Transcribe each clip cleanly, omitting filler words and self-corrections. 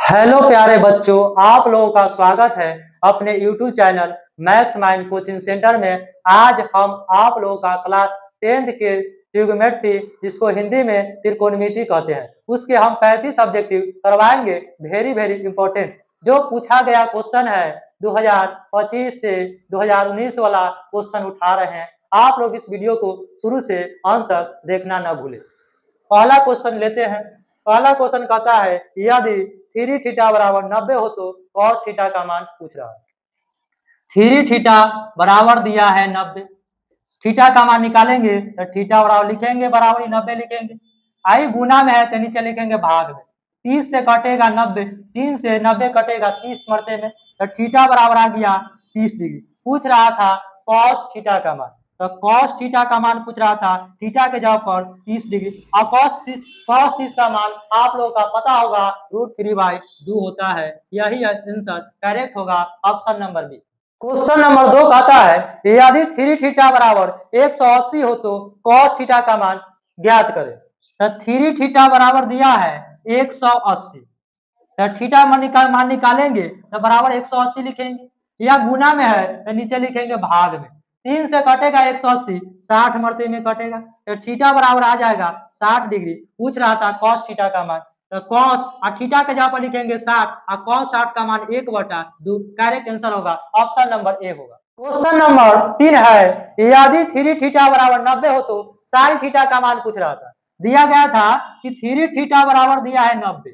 Hello प्यारे बच्चों, आप लोगों का स्वागत है अपने YouTube channel maths mind coaching centre में। आज हम आप लोगों का क्लास 10th के ट्रिग्नोमेट्री, जिसको हिंदी में त्रिकोणमिति कहते हैं, उसके हम 35 ऑब्जेक्टिव करवाएंगे। वेरी वेरी इंपॉर्टेंट जो पूछा गया क्वेश्चन है 2025 से 2019 वाला क्वेश्चन उठा रहे हैं। आप लोग इस वीडियो को शुरू से अंत तक देखना न भूलें। पहला क्वेश्चन लेते हैं। पहला क्वेश्चन कहता है यदि 3 थीटा बराबर 90 हो तो cos थीटा का मान पूछ रहा है। 3 थीटा बराबर दिया है 90, थीटा का मान निकालेंगे तो थीटा बराबर लिखेंगे बराबर 90 लिखेंगे। आई गुना में है तो नीचे लिखेंगे भाग में। 30 से कटेगा 90, 3 से 90 कटेगा 30 मरते में, तो थीटा बराबर आ गया 30 डिग्री। पूछ रहा था cos थीटा का मान, तो cos थीटा का मान पूछ रहा था, थीटा के जगह पर 30 डिग्री। और cos 30 का मान आप लोगों का पता होगा √3/2 होता है। यही आंसर करेक्ट होगा, option number B. Question number 2 कहता है यदि 3 थीटा बराबर 180 हो तो cos थीटा का मान ज्ञात करें। तो 3 थीटा बराबर दिया है 180, तो थीटा मान निकालेंगे तो बराबर 180 लिखेंगे, या गुना में है तो नीचे लिखेंगे भाग में। 3 से कटेगा 180, 60 मरते में कटेगा, तो थीटा बराबर आ जाएगा 60 डिग्री। पूछ रहा था cos थीटा का मान, तो cos और थीटा के जगह पर लिखेंगे 60 और cos 60 का मान 1/2। करेक्ट आंसर होगा, ऑप्शन नंबर ए होगा। क्वेश्चन नंबर 3 है यदि 3 थीटा बराबर 90 हो तो sin थीटा का मान पूछ रहा था। दिया गया था कि 3 थीटा बराबर दिया है 90,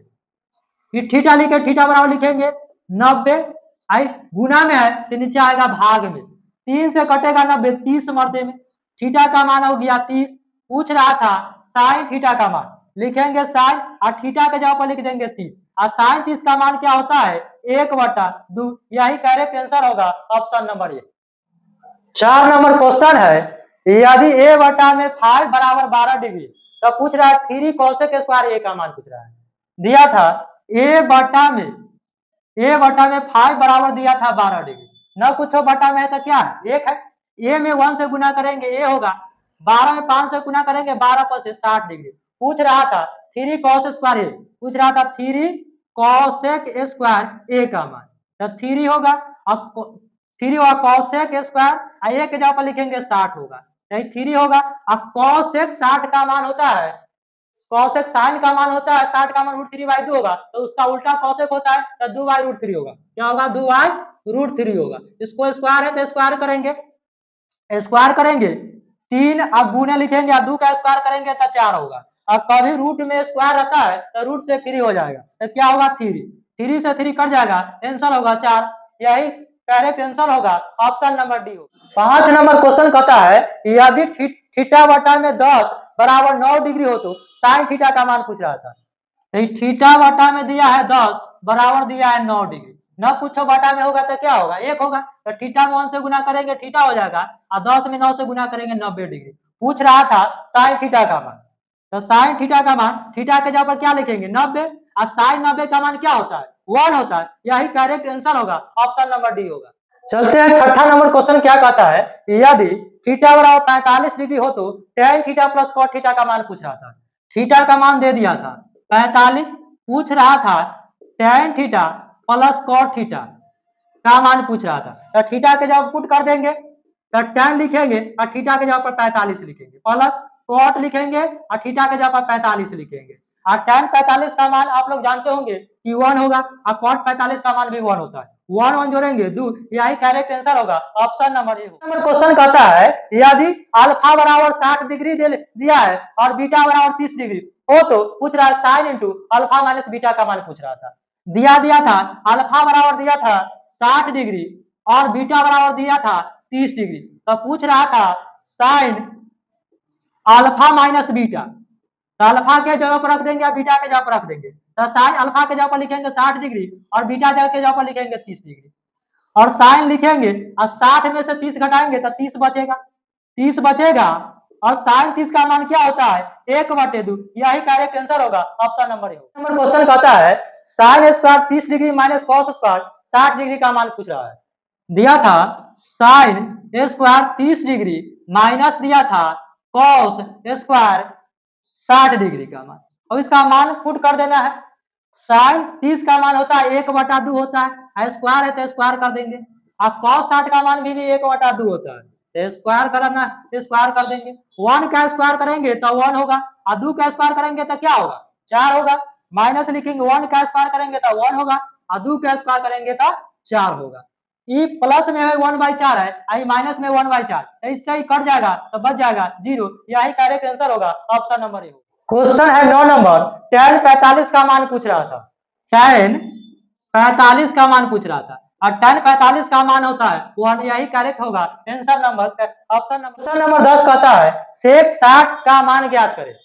फिर थीटा लिखे, थीटा बराबर लिखेंगे 90, आई गुना में है तो नीचे आएगा भाग में। 3 से कटेगा 90, 30 मरते में, थीटा का मान हो गया 30। पूछ रहा था साइन थीटा का मान, लिखेंगे साइन और थीटा के जगह पर लिख देंगे 30, और साइन 30 का मान क्या होता है 1/2। यही करेक्ट आंसर होगा, option number A. 4 number question है यदि a बटा में 5 बराबर 12 डिग्री, तो पूछ रहा है 3 cosec स्क्वायर a का मान पूछ रहा है। दिया था a बटा में 5 बराबर दिया था 12 डिग्री, न कुछ बटा में है तो क्या है 1 है। a में 1 से गुना करेंगे a होगा, 12 में 5 से गुना करेंगे 12 पर से 60 डिग्री। पूछ रहा था 3 cos स्क्वायर a, पूछ रहा था 3 cosec स्क्वायर a का मान, तो 3 होगा और 3 होगा cosec स्क्वायर, a के जगह पर लिखेंगे 60 होगा, यही 3 होगा। अब cosec 60 का मान होता है, cosec sin का मान होता है 60 का मान √3/2 होगा, तो उसका उल्टा cosec होता है तो 2/√3 होगा। क्या होगा 2/√3 होगा। इसको स्क्वायर है तो स्क्वायर करेंगे 3, अब गुने लिखेंगे, 2 का स्क्वायर करेंगे तो 4 होगा। और कभी रूट में स्क्वायर रहता है तो रूट से 3 हो जाएगा, तो क्या होगा 3 से 3 कट जाएगा, आंसर होगा 4। यही करेक्ट आंसर होगा, ऑप्शन नंबर डी होगा। 5 नंबर क्वेश्चन कहता है यदि थीटा बटा में 10 बराबर 9 डिग्री हो तो साइन थीटा का मान पूछ रहा था। थीटा बटा में दिया है 10 बराबर दिया है 9 डिग्री, न कुछ बटा में होगा तो क्या होगा 1 होगा, तो थीटा में 1 से गुना करेंगे थीटा हो जाएगा, और 10 में 9 से गुना करेंगे 90 डिग्री। पूछ रहा था साइन थीटा का मान, तो साइन थीटा का मान थीटा के जगह पर क्या लिखेंगे 90, और साइन 90 का मान क्या होता है 1 होता है। यही करेक्ट आंसर होगा, ऑप्शन नंबर डी होगा। चलते हैं 6ठा नंबर क्वेश्चन क्या कहता है यदि थीटा बराबर 45 डिग्री हो तो tan theta plus cot theta का मान पूछ रहा था। थीटा का मान दे दिया था 45, पूछ रहा था tan theta plus cot theta का मान पूछ रहा था, तो थीटा के जगह पुट कर देंगे, तो tan लिखेंगे और थीटा के जगह पर 45 लिखेंगे, प्लस cot लिखेंगे और थीटा के जगह पर 45 लिखेंगे। और tan 45 का मान आप लोग जानते होंगे कि 1 होगा, और cot 45 का मान भी 1 होता है। 1 1 जोड़ेंगे 2, यही करेक्ट आंसर होगा, option number A. Number question कहता है यदि अल्फा बराबर 60 डिग्री दिया है और बीटा बराबर 30 डिग्री हो तो पूछ रहा है sine into alpha minus beta का मान पूछ रहा था। दिया था अल्फा बराबर दिया था 60 डिग्री और बीटा बराबर दिया था 30 डिग्री, तो पूछ रहा था साइन अल्फा माइनस बीटा, तो अल्फा के जगह पर रख देंगे, बीटा के जगह पर रख देंगे, तो साइन अल्फा के जगह पर लिखेंगे 60 डिग्री और बीटा के जगह पर लिखेंगे 30 डिग्री, और साइन लिखेंगे और 60 में से 30 घटाएंगे तो 30 बचेगा, और साइन 30 का मान क्या होता है 1/2। यही करेक्ट आंसर होगा, option number A. Number question कहता है sine square 30 degree minus cos square 60 degree का मान पूछ रहा है। दिया था साइन स्क्वायर 30 डिग्री माइनस दिया था कॉस स्क्वायर 60 डिग्री का मान, और इसका मान पुट कर देना है। साइन 30 का मान होता है 1/2 होता है, स्क्वायर है तो स्क्वायर कर देंगे। और कॉस 60 का मान भी 1/2 होता है, तो स्क्वायर करना, स्क्वायर कर देंगे। 1 का स्क्वायर करेंगे तो 1 होगा, और 2 का स्क्वायर करेंगे तो क्या होगा, 4 होगा। माइनस लिखेंगे, 1 का स्क्वायर करेंगे तो 1 होगा, और 2 का स्क्वायर करेंगे तो 4 होगा। ई प्लस में है 1/4 है, आई माइनस में 1/4, तो इससे ही कट जाएगा तो बच जाएगा 0। यही करेक्ट आंसर होगा, ऑप्शन नंबर ए। क्वेश्चन है 9 नंबर। tan 45 का मान पूछ रहा था, tan 45 का मान पूछ रहा था, और tan 45 का मान होता है 1, यही करेक्ट होगा आंसर नंबर, ऑप्शन नंबर 10 कहता है sec 60 का मान ज्ञात करें।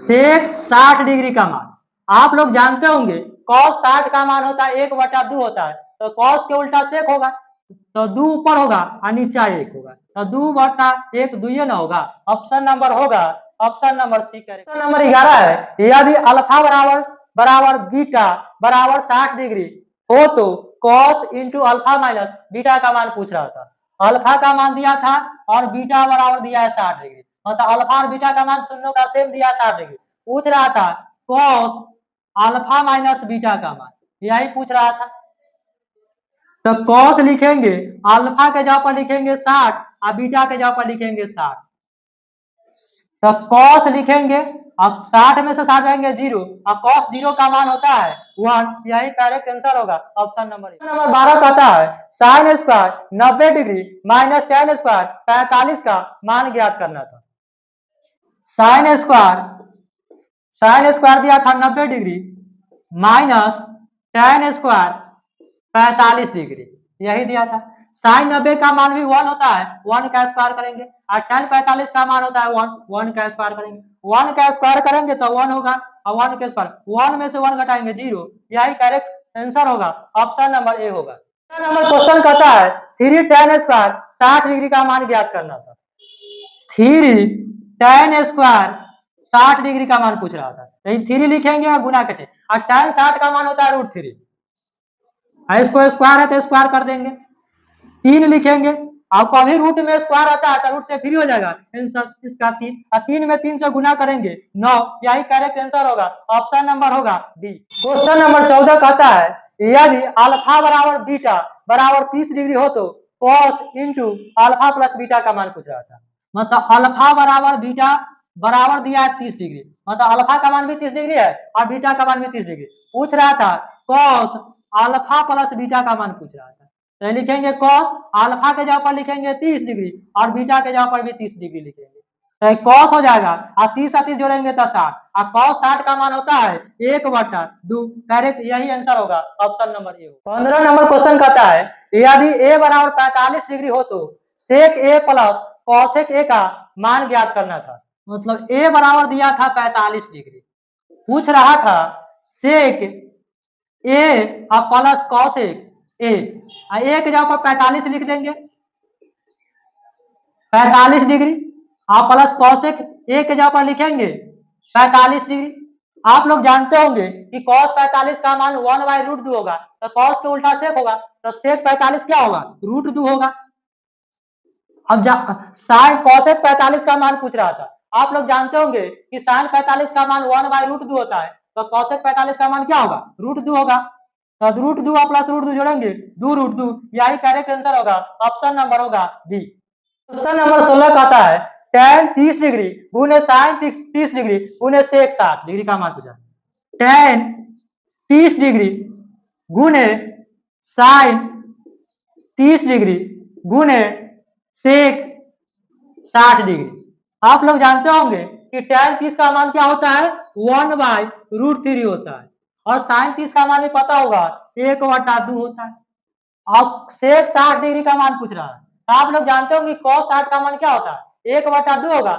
sec 60 डिग्री का मान आप लोग जानते होंगे, cos 60 का मान होता है 1/2 होता है, तो cos के उल्टा sec होगा, तो 2 ऊपर होगा और नीचा 1 होगा, तो 2/1 2 ना होगा, ऑप्शन नंबर होगा, option number C correct. Option number 11 है, यदि अल्फा बराबर बराबर बीटा बराबर 60 डिग्री हो तो cos into alpha minus beta का मान पूछ रहा था। अल्फा का मान दिया था और बीटा बराबर दिया है 60 डिग्री, मतलब अल्फा और बीटा का मान शून्यों का सेम दिया 60 डिग्री। पूछ रहा था cos अल्फा माइनस बीटा का मान, यही पूछ रहा था। तो cos लिखेंगे, अल्फा के जगह पर लिखेंगे 60 और बीटा के जगह पर लिखेंगे 60। तो cos लिखेंगे और 60 में से 60 जाएंगे 0, और cos 0 का मान होता है 1, यही करेक्ट आंसर होगा, ऑप्शन नंबर 12 कहता है sin square 90 degree minus tan square 45 का मान ज्ञात करना था। sin स्क्वायर दिया था 90 degree minus tan square 45 degree, यही दिया था। साइन 90 का मान भी 1 होता है, 1 का स्क्वायर करेंगे, और tan 45 का मान होता है 1, 1 का स्क्वायर करेंगे। 1 का स्क्वायर करेंगे तो 1 होगा, और 1 के स्क्वायर 1 में से 1 घटाएंगे 0, यही करेक्ट आंसर होगा, ऑप्शन नंबर ए होगा। नंबर क्वेश्चन कहता है 3 tan स्क्वायर 60 डिग्री का मान ज्ञात करना था। 3 tan स्क्वायर 60 डिग्री का मान पूछ रहा था, लेकिन 3 लिखेंगे और गुना करते, और tan 60 का मान होता है √3, इसको स्क्वायर है तो स्क्वायर कर देंगे। 3 लिखेंगे, आपको अभी रूट में स्क्वायर आता है तो रूट से फ्री हो जाएगा आंसर इसका 3, और 3 में 3 से गुना करेंगे 9, यही करेक्ट आंसर होगा, ऑप्शन नंबर होगा डी। क्वेश्चन नंबर 14 कहता है यदि अल्फा बराबर बीटा बराबर 30 डिग्री हो तो cos into alpha plus beta का मान पूछ रहा था। मतलब अल्फा बराबर बीटा बराबर दिया है 30 डिग्री, मतलब अल्फा का मान भी 30 डिग्री है और बीटा का मान भी 30 डिग्री। पूछ रहा था cos अल्फा प्लस बीटा का मान पूछ रहा था, तो लिखेंगे cos अल्फा के जगह पर लिखेंगे 30 डिग्री और बीटा के जगह पर भी 30 डिग्री लिखेंगे, तो cos हो जाएगा, और 30 और 30 जोड़ेंगे तो 60, और cos 60 का मान होता है 1/2, करेक्ट यही आंसर होगा, option number A. 15 number question कहता है यदि a बराबर 45 डिग्री हो तो sec a plus cosec a का मान ज्ञात करना था। मतलब a बराबर दिया था 45 डिग्री, पूछ रहा था sec a और प्लस cosec a, के जगह पर 45 लिख देंगे, 45 डिग्री, आप प्लस cosec a के जगह पर लिखेंगे 45 डिग्री। आप लोग जानते होंगे कि cos 45 का मान 1/√2 होगा, तो cos के उल्टा sec होगा, तो sec 45 क्या होगा, √2 होगा। अब साइन cosec 45 का मान पूछ रहा था, आप लोग जानते होंगे कि साइन 45 का मान 1/√2 होता है, तो cosec 45 का मान क्या होगा, √2 होगा, तो √2 और प्लस √2 जोड़ेंगे 2√2, यही करेक्ट आंसर होगा, ऑप्शन नंबर होगा बी। क्वेश्चन नंबर 16 कहता है tan 30 डिग्री गुने साइन 30 डिग्री गुने sec 60 डिग्री का मान पूछा। tan 30 डिग्री गुने साइन 30 डिग्री गुने sec 60 डिग्री। आप लोग जानते होंगे कि tan 30 का मान क्या होता है, 1/√3 होता है, और sin 30 का मान भी पता होगा 1/2 होता है, और sec 60 डिग्री का मान पूछ रहा है, तो आप लोग जानते होंगे cos 60 का मान क्या होता है, 1/2 होगा,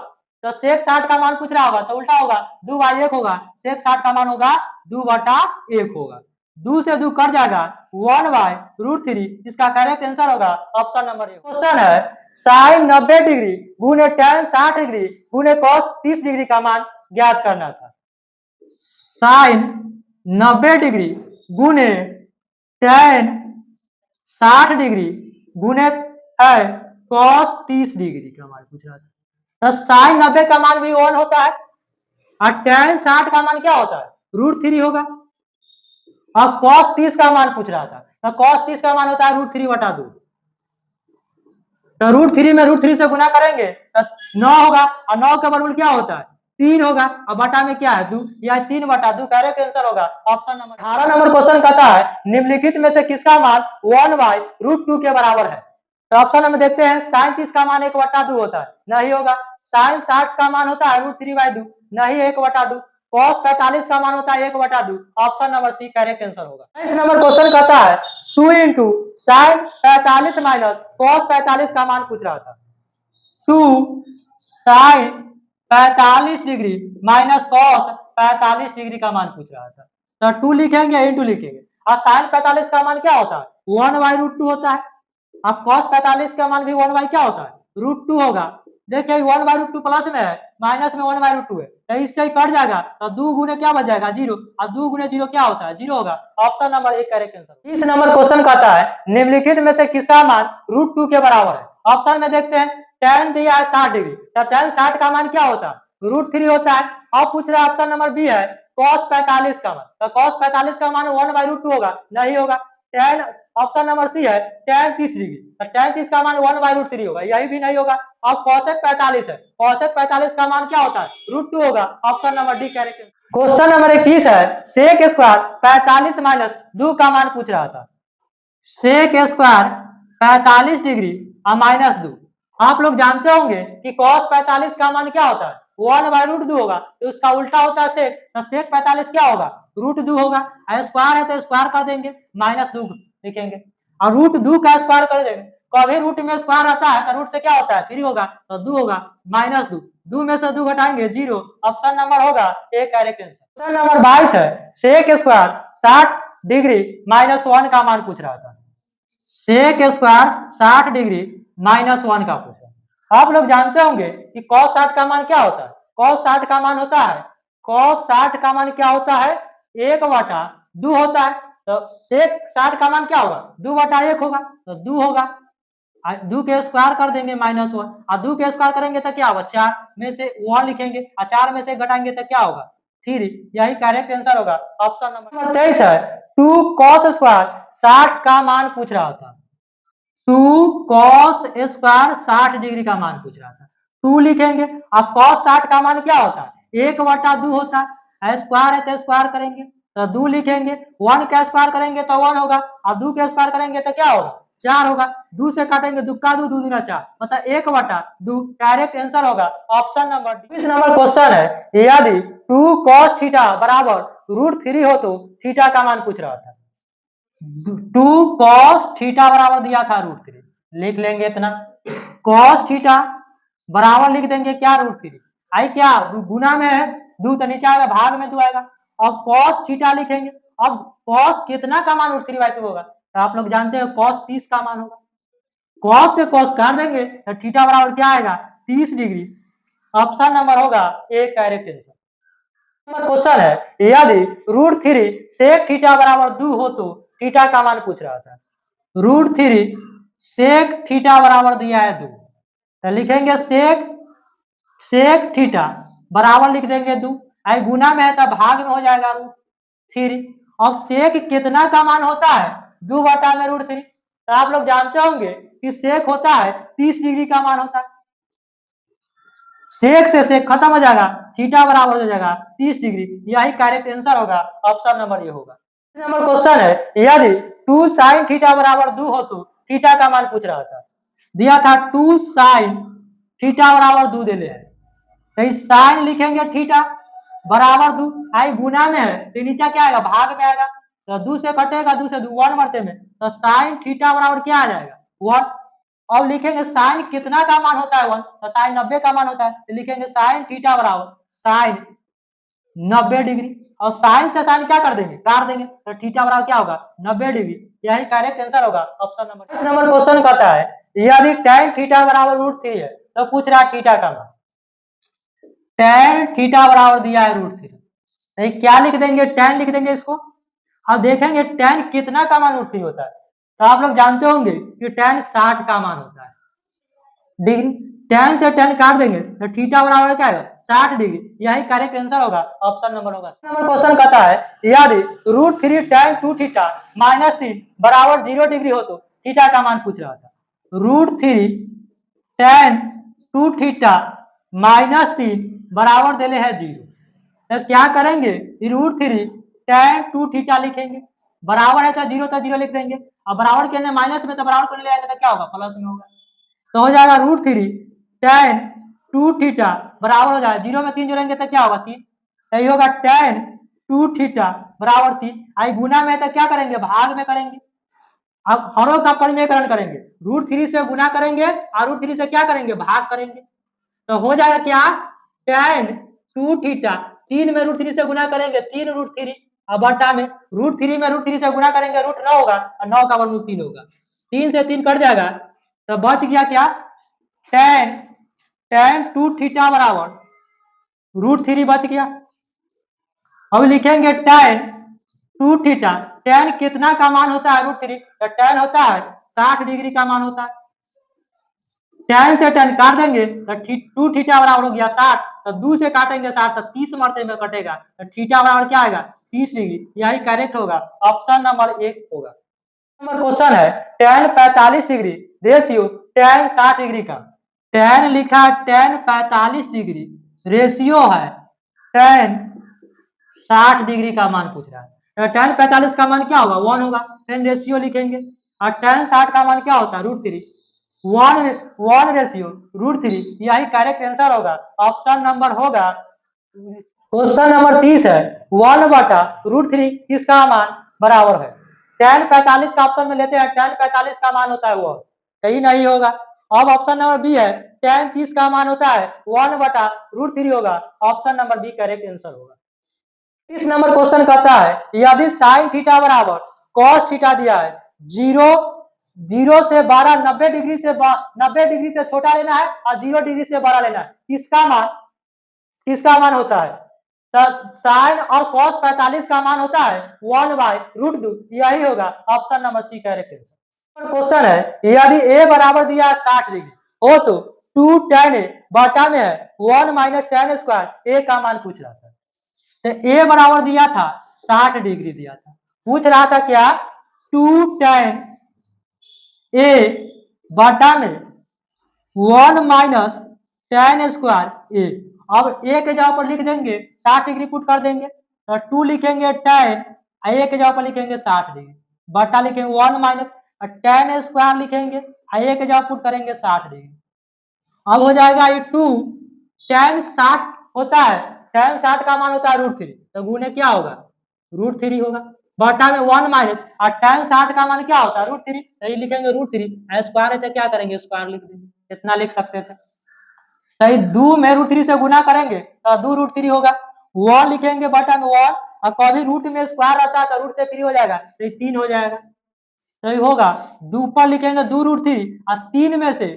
तो sec 60 का मान पूछ रहा होगा तो उल्टा होगा 2/1 होगा, sec 60 का मान होगा 2/1 होगा, 2 से 2 कट जाएगा 1/√3, इसका करेक्ट आंसर होगा, ऑप्शन नंबर ए। क्वेश्चन है साइन 90 डिग्री गुने tan 60 डिग्री गुने cos 30 डिग्री का मान ज्ञात करना था। साइन 90 डिग्री गुने tan 60 डिग्री गुने cos 30 डिग्री का मान पूछ रहा था, तो साइन 90 का मान भी 1 होता है, और tan 60 का मान क्या होता है, √3 होगा, और cos 30 का मान पूछ रहा था, तो cos 30 का मान होता है √3/2। तो √3 में √3 से गुना करेंगे तो 9 होगा, और 9 का वर्गमूल क्या होता है 3 होगा, और बटा में क्या है 2, या 3/2 करेक्ट आंसर होगा ऑप्शन नंबर। 18 नंबर क्वेश्चन कहता है निम्नलिखित में से किसका मान 1/√2 के बराबर है। तो ऑप्शन नंबर देखते हैं, sin 30 का मान 1/2 होता है, नहीं होगा। sin 60 का मान होता है √3/2, नहीं 1/2। cos 45 का मान होता है 1/2, option number C correct answer होगा। 23 नंबर क्वेश्चन कहता है 2 इंटू साइन 45 माइनस cos 45 का मान पूछ रहा था। 2 sine 45 degree minus cos 45 degree का मान पूछ रहा था। तो 2 लिखेंगे इंटू लिखेंगे, और साइन 45 का मान क्या होता है 1/√2 होता है, अब cos 45 का मान भी 1 क्या होता है √2 होगा। देखिए 1/√2 प्लस में है, माइनस में 1/√2 है, तो इससे ही कट जाएगा, तो 2 गुने क्या बच जाएगा 0, और 2 गुने 0 क्या होता है 0 होगा, ऑप्शन नंबर 1 करेक्ट आंसर। इस नंबर क्वेश्चन कहता है निम्नलिखित में से किसका मान √2 के बराबर है। ऑप्शन में देखते हैं, tan दिया है 60 डिग्री, तो tan 60 का मान क्या होता है √3 होता है। अब पूछ रहा है ऑप्शन नंबर बी है cos 45 का मान, तो cos 45 का मान 1/√2 होगा, नहीं होगा। tan ऑप्शन नंबर सी है tan 30 डिग्री, तो tan 30 का मान 1/√3 होगा, यही भी नहीं होगा। अब cosec 45 है, cosec 45 का मान क्या होता है √2 होगा, option number D correct. Question number 21 है sec स्क्वायर 45 माइनस 2 का मान पूछ रहा था। sec स्क्वायर 45 डिग्री और माइनस 2, आप लोग जानते होंगे कि cos 45 का मान क्या होता है 1/√2 होगा, तो उसका उल्टा होता है sec, तो sec 45 क्या होगा √2 होगा। स्क्वायर है तो स्क्वायर कर देंगे, -2 लिखेंगे, और √2 का स्क्वायर कर देंगे। कभी रूट में स्क्वायर आता है तो रूट से क्या होता है 3 होगा, तो 2 होगा, -2, 2 में से 2 घटाएंगे 0, ऑप्शन नंबर होगा A correct answer. Question number 22 है sec स्क्वायर 60 डिग्री -1 का मान पूछ रहा था। sec स्क्वायर 60 डिग्री -1 का पूछा। आप लोग जानते होंगे कि cos 60 का मान क्या होता है, cos 60 का मान होता है, cos 60 का मान क्या होता है 1/2 होता है, तो sec 60 का मान क्या होगा 2/1 होगा, तो 2 होगा, 2 के स्क्वायर कर देंगे -1, और 2 के स्क्वायर करेंगे तो क्या होगा 4 में से 1 लिखेंगे, और 4 में से घटाएंगे तो क्या होगा 3, यही करेक्ट आंसर होगा, ऑप्शन नंबर 23 है 2 cos स्क्वायर 60 का मान पूछ रहा था। 2 cos स्क्वायर 60 डिग्री का मान पूछ रहा था, 2 लिखेंगे, अब cos 60 का मान क्या होता है 1/2 होता है, स्क्वायर है तो स्क्वायर करेंगे, तो 2 लिखेंगे, 1 का स्क्वायर करेंगे तो 1 होगा, और 2 का स्क्वायर करेंगे तो क्या होगा 4 होगा, 2 से काटेंगे 2 का 2, 2 दूना 4, मतलब 1/2 डायरेक्ट आंसर होगा, ऑप्शन नंबर डी। इस नंबर क्वेश्चन है यदि 2 cos थीटा बराबर √3 हो तो थीटा का मान पूछ रहा था। 2 cos थीटा बराबर दिया था √3, लिख लेंगे इतना, cos थीटा बराबर लिख देंगे क्या √3, आई क्या गुना में है 2 तो नीचे आएगा, भाग में 2 आएगा, अब cos थीटा लिखेंगे। अब cos कितना का मान √3/2 होगा, तो आप लोग जानते हैं cos 30 का मान होगा, cos से cos काट देंगे तो थीटा बराबर क्या आएगा 30 डिग्री, ऑप्शन नंबर होगा ए करेक्ट आंसर। क्वेश्चन है यदि √3 sec थीटा बराबर 2 हो तो थीटा का मान पूछ रहा था। √3 sec थीटा बराबर दिया है 2, तो लिखेंगे sec थीटा बराबर लिख देंगे 2, आई गुना में है तो भाग में हो जाएगा √3। अब sec कितना का मान होता है 2/√3, तो आप लोग जानते होंगे कि sec होता है 30 डिग्री का मान होता है, सेक से सेक खत्म हो जाएगा, थीटा बराबर हो जाएगा 30 डिग्री, यही करेक्ट आंसर होगा, ऑप्शन नंबर ये होगा। नंबर क्वेश्चन है यदि 2 sin थीटा बराबर 2 हो तो थीटा का मान पूछ रहा था, दिया था 2 sin थीटा बराबर 2 दे ले, तो साइन लिखेंगे थीटा बराबर 2, आई गुना में है तो नीचे क्या आएगा भाग में आएगा, तो 2 से कटेगा 2 से 2 1 मरते में, तो साइन थीटा बराबर क्या आ जाएगा 1। अब लिखेंगे साइन कितना का मान होता है 1, तो साइन 90 का मान होता है, तो लिखेंगे साइन थीटा बराबर साइन 90 डिग्री, और साइन से साइन क्या कर देंगे काट देंगे, तो थीटा बराबर क्या होगा 90 डिग्री, यही करेक्ट आंसर होगा, ऑप्शन नंबर। इस नंबर क्वेश्चन कहता है यदि tan थीटा बराबर √3 है तो पूछ रहा है थीटा का मान, tan थीटा बराबर दिया है √3, तो क्या लिख देंगे tan लिख देंगे इसको। अब देखेंगे tan कितना का मान √3 होता है, तो आप लोग जानते होंगे कि tan 60 का मान होता है डिग्री, tan से tan काट देंगे तो थीटा बराबर क्या है 60 डिग्री, यही करेक्ट आंसर होगा, ऑप्शन नंबर होगा। नंबर क्वेश्चन कहता है यदि √3 tan 2 थीटा -3 बराबर 0 डिग्री हो तो थीटा का मान पूछ रहा था। √3 tan 2 थीटा -3 बराबर देले है 0, तो क्या करेंगे √3 tan 2 थीटा लिखेंगे, बराबर है चाहे 0 तो 0 लिख देंगे, अब बराबर के माइनस में तो बराबर को ले आएंगे तो क्या होगा प्लस में होगा, तो हो जाएगा √3 tan 2 थीटा बराबर हो जाएगा 0 में 3 जोड़ेंगे तो क्या होगा 3, यही होगा tan 2 थीटा बराबर 3। आई गुना में तो क्या करेंगे भाग में करेंगे, अब हरों का परिमेयकरण करेंगे, √3 से गुना करेंगे और √3 से क्या करेंगे भाग करेंगे, तो हो जाएगा क्या tan 2 थीटा 3 में √3 से गुना करेंगे 3 √3 और बटा में √3 में √3 से गुना करेंगे √9 होगा और 9 का वर्गमूल 3 होगा, 3 से 3 कट जाएगा तो बच गया क्या tan 2 थीटा बराबर √3 बच गया। अब लिखेंगे tan 2 थीटा, tan कितना का मान होता है √3, तो tan होता है 60 डिग्री का मान होता है, tan से tan काट देंगे तो 2 थीटा बराबर हो गया 60, तो 2 से काटेंगे 60 तो 30 मरते में कटेगा, तो थीटा बराबर क्या आएगा 30 डिग्री, यही करेक्ट होगा, ऑप्शन नंबर 1 होगा। नंबर क्वेश्चन है tan 45 degree ratio tan 60 degree का, tan लिखा tan 45 डिग्री रेशियो है tan 60 डिग्री का मान पूछ रहा है, तो tan 45 का मान क्या होगा 1 होगा, tan रेशियो लिखेंगे और tan 60 का मान क्या होता है √3, 1 रेशियो √3, यही करेक्ट आंसर होगा, ऑप्शन नंबर होगा। क्वेश्चन नंबर 30 है 1 बटा √3 किसका मान बराबर है, tan 45 का ऑप्शन में लेते हैं, tan 45 का मान होता है वो, सही नहीं होगा। अब ऑप्शन नंबर बी है tan 30 का मान होता है 1 बटा √3 होगा, option number B correct answer होगा। इस नंबर क्वेश्चन कहता है यदि sin थीटा बराबर cos थीटा दिया है, 0 से 12 90 डिग्री से छोटा लेना है और 0 डिग्री से बड़ा लेना है, किसका मान होता है, तो साइन और cos 45 का मान होता है 1/√2, यही होगा, option number C correct answer. Question है यदि a बराबर दिया है 60 डिग्री हो तो 2 tan a बटा में है 1 - tan स्क्वायर a का मान पूछ रहा था, तो a बराबर दिया था 60 डिग्री दिया था, पूछ रहा था क्या 2 tan a बटा में 1 - tan स्क्वायर a, अब a के जगह पर लिख देंगे 60 डिग्री पुट कर देंगे, तो 2 लिखेंगे tan, a के जगह पर लिखेंगे 60 डिग्री, बटा लिखेंगे 1 - tan स्क्वायर लिखेंगे, a के जगह पुट करेंगे 60 डिग्री, अब हो जाएगा ये 2 tan 60 होता है, tan 60 का मान होता है √3, तो गुने क्या होगा √3 होगा, बटा में 1 और tan 60 का मान क्या होता है √3, तो ये लिखेंगे √3, स्क्वायर है तो क्या करेंगे स्क्वायर लिख देंगे, कितना लिख सकते थे, सही 2 में √3 से गुना करेंगे तो 2 √3 होगा, 1 लिखेंगे बटा में 1 और कभी रूट में स्क्वायर रहता है तो रूट से 3 हो जाएगा, तो 3 हो जाएगा, तो ये होगा 2 पर लिखेंगे 2 √3 और 3 में से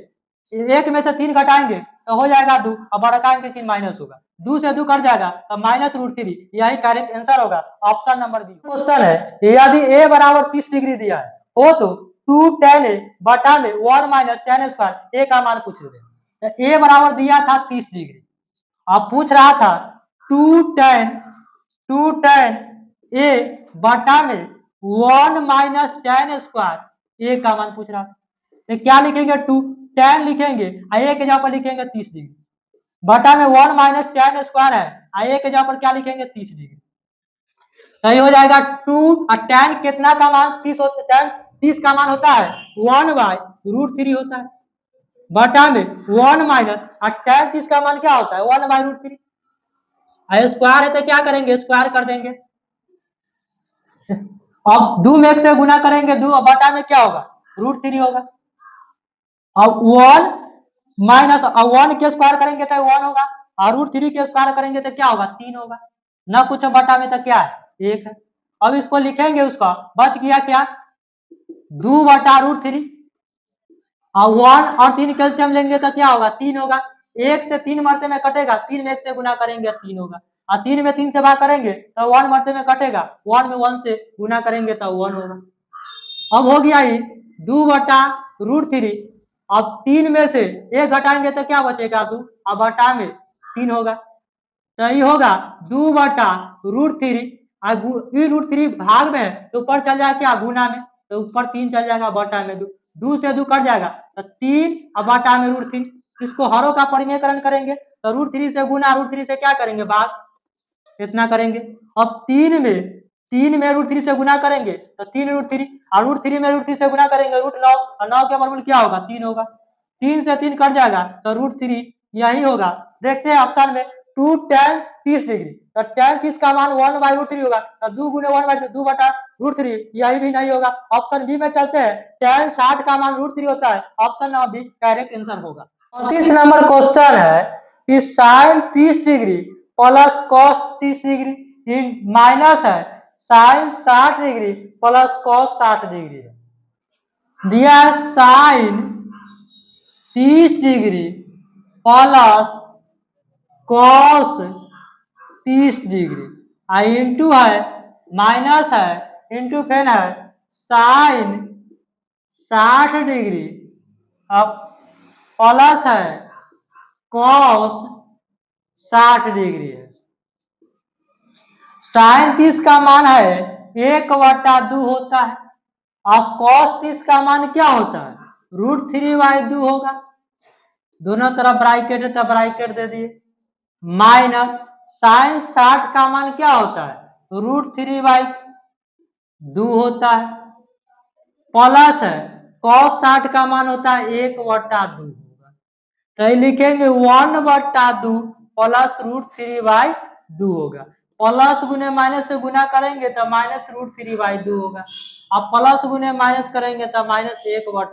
1 में से 3 घटाएंगे तो हो जाएगा 2 और बड़का के चिन्ह माइनस होगा, 2 से 2 कट जाएगा तो -√3, यही करेक्ट आंसर होगा, ऑप्शन नंबर बी। क्वेश्चन है यदि a बराबर 30 डिग्री दिया है हो तो 2 tan a बटा में 1 - tan स्क्वायर a का मान पूछ रहे हैं, तो a बराबर दिया था 30 डिग्री, अब पूछ रहा था 2 tan a बटा में 1 - tan स्क्वायर a का मान पूछ रहा था, तो क्या लिखेंगे 2 tan लिखेंगे a के जगह पर लिखेंगे 30 डिग्री, बटा में 1 - tan स्क्वायर है, a के जगह पर क्या लिखेंगे 30 डिग्री, तो ये हो जाएगा 2 और tan कितना का मान 30 होता है, tan 30 का मान होता है 1/√3 होता है, बटा में 1 और tan 30 का मान क्या होता है 1/√3, स्क्वायर है तो क्या करेंगे स्क्वायर कर देंगे, अब 2 में 1 से गुना करेंगे 2 और बटा में क्या होगा √3 होगा, अब 1 के स्क्वायर करेंगे तो 1 होगा और √3 के स्क्वायर करेंगे तो क्या होगा 3 होगा, ना कुछ बटा में तो क्या है 1 है, अब इसको लिखेंगे उसका बच गया क्या 2/√3 और 1 और 3 कैल्शियम लेंगे तो क्या होगा 3 होगा, 1 से 3 मरते में कटेगा, 3 में 1 से गुना करेंगे 3 होगा और 3 में 3 से भाग करेंगे तो 1 मरते में कटेगा, 1 में 1 से गुना करेंगे तो 1 होगा, अब हो गया ही 2/√3 अब 3 में से 1 घटाएंगे तो क्या बचेगा 2, अब बटा में 3 होगा, तो ये होगा 2/√3। √3 भाग में है तो ऊपर चल जाएगा क्या गुना में, तो ऊपर 3 चल जाएगा, बटा में 2, 2 से 2 कट जाएगा तो 3 और बटा में √3। इसको हरों का परिमेयकरण करेंगे तो √3 से गुना, √3 से क्या करेंगे भाग, इतना करेंगे। अब 3 में √3 से गुना करेंगे तो 3√3, और √3 में √3 से गुना करेंगे √9, और 9 के वर्गमूल क्या होगा 3 होगा, 3 से 3 कट जाएगा तो √3 यही होगा। देखते हैं ऑप्शन में 2 tan 30 डिग्री, तो tan 30 का मान 1/√3 होगा, तो 2 गुने 2/√3 यही भी नहीं होगा। ऑप्शन बी में चलते हैं, tan 60 का मान √3 होता है, option number B correct answer होगा। 34 नंबर क्वेश्चन है कि sin 30 degree plus cos 30 degree minus है sin 60 degree plus cos 60 degree है। दिया है sin 30 degree plus cos 30 degree into है माइनस है इंटू फिर है sin 60 डिग्री अब प्लस है cos 60 डिग्री है। sin 30 का मान है 1/2 होता है, और cos 30 का मान क्या होता है √3/2 होगा, दोनों तरफ ब्रैकेट है तो ब्रैकेट दे दिए, माइनस sin 60 का मान क्या होता है √3/2 होता है, प्लस है cos 60 का मान होता है 1/2 होगा, तो लिखेंगे 1/2 प्लस √3/2 होगा। प्लस गुने माइनस से गुना करेंगे तो माइनस √3/2 होगा, अब प्लस गुने माइनस करेंगे तो माइनस 1/2 होगा,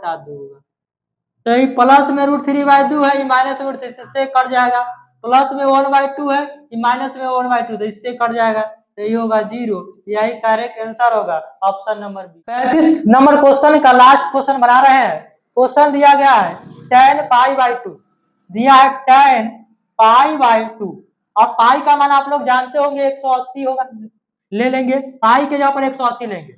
तो ये प्लस में √3/2 है, ये माइनस में इससे कट जाएगा, प्लस में 1/2 है, ये माइनस में 1/2 तो इससे कट जाएगा, तो ये होगा 0, यही करेक्ट आंसर होगा option number B. 35 number question का लास्ट क्वेश्चन बना रहे हैं। क्वेश्चन दिया गया है tan π/2, दिया है tan π/2, और पाई का मान आप लोग जानते होंगे 180 होगा, ले लेंगे पाई के जगह पर 180 लेंगे,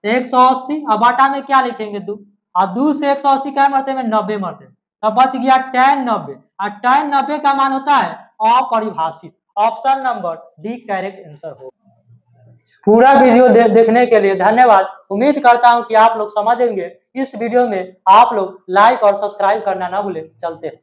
180 और बाटा में क्या लिखेंगे 2, और 2 से 180 क्या मरते में 90 मरते, तब बच गया tan 90, और tan 90 का मान होता है अपरिभाषित, option number D correct answer हो। पूरा वीडियो देखने के लिए धन्यवाद। उम्मीद करता हूं कि आप लोग समझेंगे। इस वीडियो में आप लोग लाइक और सब्सक्राइब करना ना भूलें। चलते हैं।